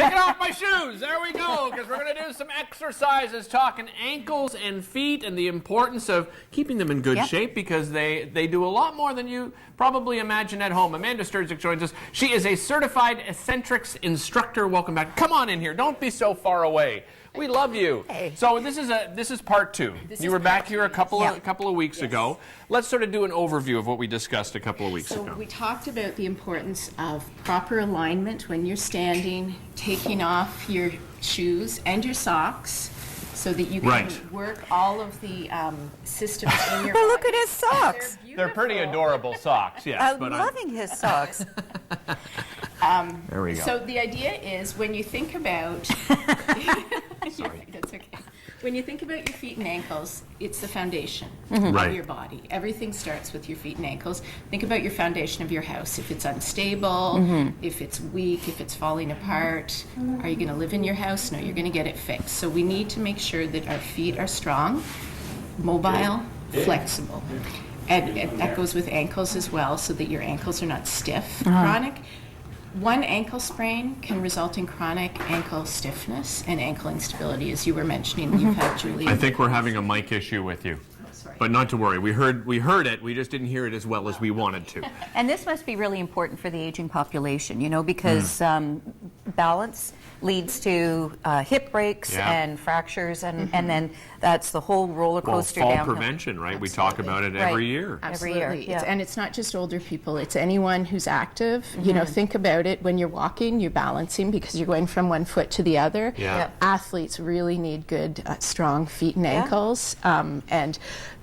Kicking off my shoes. There we go, because we're going to do some exercises, talking ankles and feet and the importance of keeping them in good shape, because they do a lot more than you probably imagine at home. Amanda Sterczyk joins us. She is a certified Essentrics instructor. Welcome back. Come on in here. Don't be so far away. We love you. Hey. So this is part two. You were back here a couple of weeks ago. Let's sort of do an overview of what we discussed a couple of weeks ago. So we talked about the importance of proper alignment when you're standing, taking off your shoes and your socks so that you can work all of the systems in your body. Look at his socks. They're pretty adorable socks, yes. I'm loving his socks. There we go. So the idea is when you think about that's okay. When you think about your feet and ankles, it's the foundation of your body. Everything starts with your feet and ankles. Think about your foundation of your house. If it's unstable, if it's weak, if it's falling apart, are you going to live in your house? No, you're going to get it fixed. So we need to make sure that our feet are strong, mobile, flexible. And that goes with ankles as well, so that your ankles are not stiff, chronic. One ankle sprain can result in chronic ankle stiffness and ankle instability, as you were mentioning. You've had, Julie. I think we're having a mic issue with you. Sorry. But not to worry. We heard it. We just didn't hear it as well as we wanted to. And this must be really important for the aging population, you know, because balance leads to hip breaks and fractures, and then that's the whole roller coaster fall downhill. prevention, right? We talk about it every year. Absolutely. Every year, And it's not just older people, it's anyone who's active. You know, think about it. When you're walking, you're balancing because you're going from one foot to the other. Athletes really need good, strong feet and ankles. And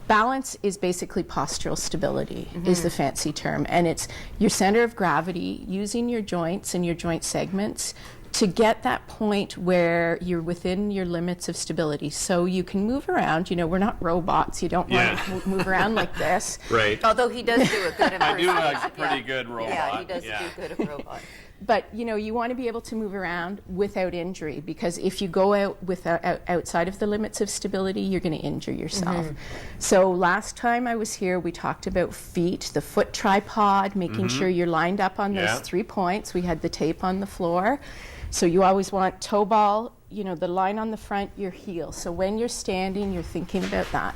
balance is basically postural stability, is the fancy term. And it's your center of gravity, using your joints and your joint segments to get that point where you're within your limits of stability. So you can move around. You know, we're not robots. You don't want to move around like this. Right. Although he does do a good impersonation. I do a pretty good robot. Yeah, he does do good of robot. But, you know, you want to be able to move around without injury, because if you go out outside of the limits of stability, you're going to injure yourself. So last time I was here, we talked about feet, the foot tripod, making sure you're lined up on those 3 points. We had the tape on the floor. So you always want toe ball, you know, the line on the front, your heel. So when you're standing, you're thinking about that.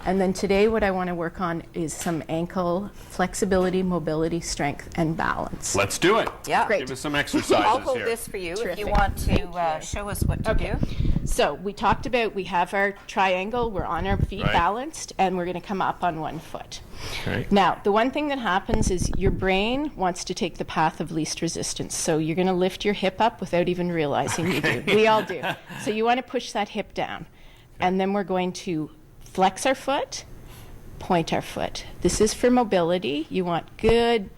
And then today what I want to work on is some ankle flexibility, mobility, strength, and balance. Let's do it. Yeah. Great. Give us some exercises I'll hold here. this for you if you Terrific. want to show us what to do. So we talked about, we have our triangle, we're on our feet balanced, and we're going to come up on one foot. Okay. Now, the one thing that happens is your brain wants to take the path of least resistance. So you're going to lift your hip up without even realizing you do. We all do. So you want to push that hip down. And then we're going to flex our foot, point our foot. This is for mobility. You want good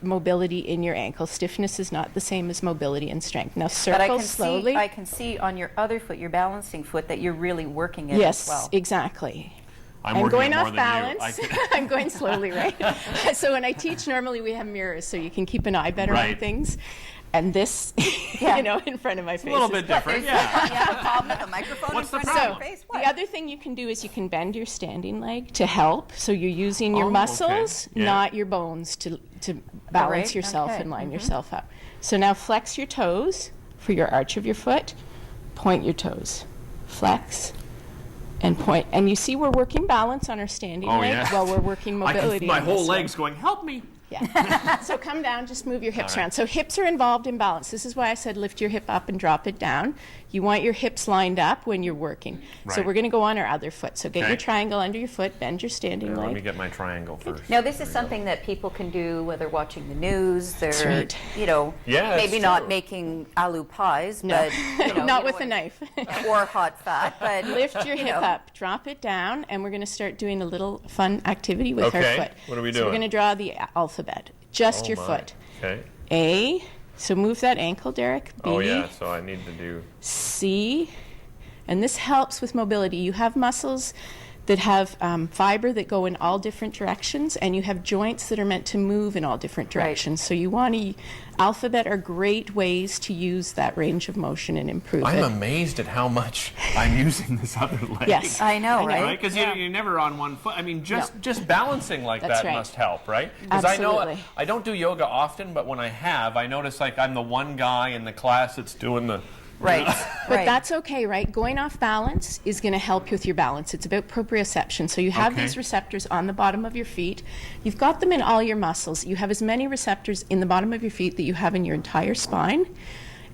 mobility in your ankle. Stiffness is not the same as mobility and strength. Now circle slowly. I can see on your other foot, your balancing foot, that you're really working it as well. Yes, exactly. I'm going more off than balance. you. I'm going slowly, right? So when I teach, normally we have mirrors so you can keep an eye better on things. And this, you know, in front of my face. A little bit different, You have a problem with a microphone What's in the front of problem? your face? The other thing you can do is you can bend your standing leg to help. So you're using your muscles, not your bones, to balance yourself and line yourself up. So now flex your toes for your arch of your foot. Point your toes. Flex and point. And you see we're working balance on our standing leg while we're working mobility. My on whole this leg's one. going, help me. Yeah. So come down, just move your hips around. So hips are involved in balance. This is why I said lift your hip up and drop it down. You want your hips lined up when you're working. So we're going to go on our other foot. So get your triangle under your foot, bend your standing leg. Let me get my triangle first. Now, this is something that people can do when they're watching the news. They're, you know, Yeah, maybe it's not true. making aloo pies, No. but you know, Not you with know, a knife. or hot fat. But Lift your hip up, drop it down, and we're going to start doing a little fun activity with our foot. What are we So doing? we're going to draw the alphabet. Just your foot. Okay. A. So move that ankle, Derick. B. Oh, yeah, so I need to do... C. And this helps with mobility. You have muscles that have fiber that go in all different directions, and you have joints that are meant to move in all different directions. So you want to, alphabet are great ways to use that range of motion and improve I'm it. amazed at how much I'm using this other leg. Yes. I know, right? Because you're never on one foot. I mean, just balancing like That's that right. must help, right? Because I know Absolutely. I don't do yoga often, but when I have, I notice like I'm the one guy in the class that's doing the... Right. But that's okay, right? Going off balance is going to help you with your balance. It's about proprioception. So you have Okay. these receptors on the bottom of your feet. You've got them in all your muscles. You have as many receptors in the bottom of your feet that you have in your entire spine.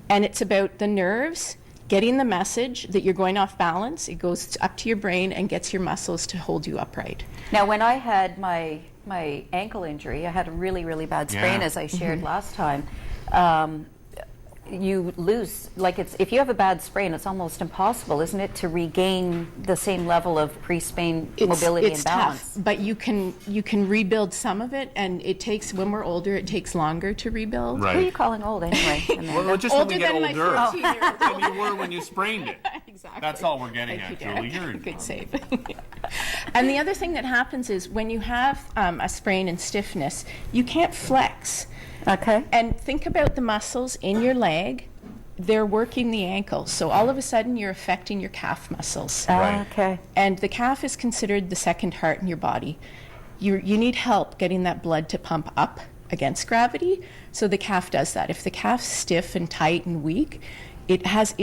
And it's about the nerves getting the message that you're going off balance. It goes up to your brain and gets your muscles to hold you upright. Now, when I had my ankle injury, I had a really, really bad sprain, Yeah. as I shared last time. You lose, like if you have a bad sprain, it's almost impossible, isn't it, to regain the same level of pre-sprain mobility it's and balance? tough, but you can rebuild some of it, and it takes, when we're older, it takes longer to rebuild. Who are you calling old anyway? Well, just when Older we get than my older 14-year-old. than you were when you sprained it. Exactly. That's all we're getting Thank at, you, Julie. Derick. Good save. And the other thing that happens is when you have a sprain and stiffness, you can't flex. Okay. And think about the muscles in your leg. They're working the ankle. So all of a sudden, you're affecting your calf muscles. Right. Okay. And the calf is considered the second heart in your body. You need help getting that blood to pump up against gravity. So the calf does that. If the calf's stiff and tight and weak, it has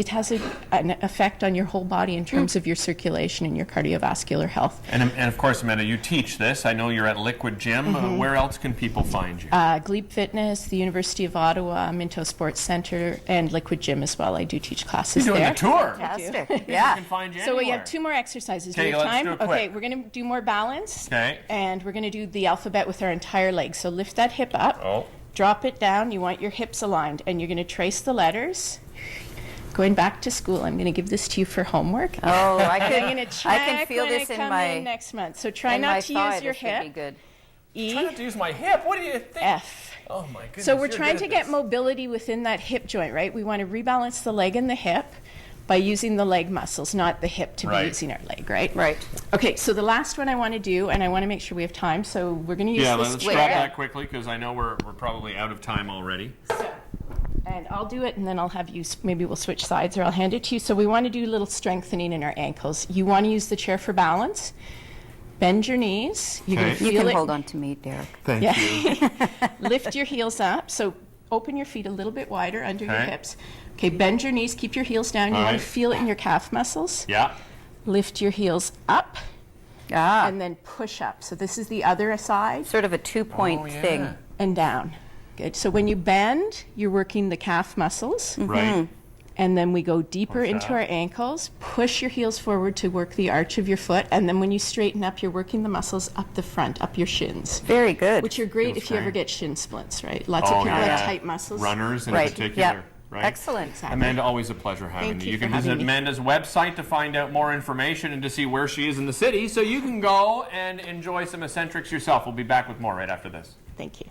an effect on your whole body in terms of your circulation and your cardiovascular health. And of course, Amanda, you teach this. I know you're at Liquid Gym. Where else can people find you? Glebe Fitness, the University of Ottawa, Minto Sports Center, and Liquid Gym as well. I do teach classes You're doing there. the tour. Fantastic. People Yeah. can find you So we anywhere. have 2 more exercises. Okay, Do we have let's time? do it quick. Okay, we're going to do more balance. Okay. And we're going to do the alphabet with our entire leg. So lift that hip up. Oh. Drop it down. You want your hips aligned. And you're going to trace the letters. Going back to school, I'm going to give this to you for homework. Oh, I'm going to check I can feel when this I in come my in next month. So try in my not to thigh. use your This would be hip. good. E, Try not to use my hip. What do you think? F. Oh my goodness. So we're you're trying good to at get this. mobility within that hip joint, right? We want to rebalance the leg and the hip by using the leg muscles, not the hip to Right. be using our leg, right? Right. Okay, so the last one I want to do, and I want to make sure we have time, so we're going to use Yeah, this let's chair. grab that quickly because I know we're probably out of time already. And I'll do it, and then I'll have you, maybe we'll switch sides, or I'll hand it to you. So we want to do a little strengthening in our ankles. You want to use the chair for balance. Bend your knees. You're going to Okay. You feel can it. hold on to me, Derick. Thank you. Lift your heels up. So open your feet a little bit wider under your Okay. hips. Okay, bend your knees. Keep your heels down. You All want right. to feel it in your calf muscles. Yeah. Lift your heels up, Ah, and then push up. So this is the other side, sort of a 2-point Oh, yeah. thing. and down. Good. So when you bend, you're working the calf muscles. Right. And then we go deeper Push into up. our ankles. Push your heels forward to work the arch of your foot. And then when you straighten up, you're working the muscles up the front, up your shins. Very good. Which are great Feels if you ever great. get shin splints, right? Lots Oh, of people yeah. have tight muscles. Runners in Right. particular. Yeah. Right? Excellent. Amanda, always a pleasure having Thank you. you You can for visit having me. Amanda's website to find out more information and to see where she is in the city, so you can go and enjoy some Essentrics yourself. We'll be back with more right after this. Thank you.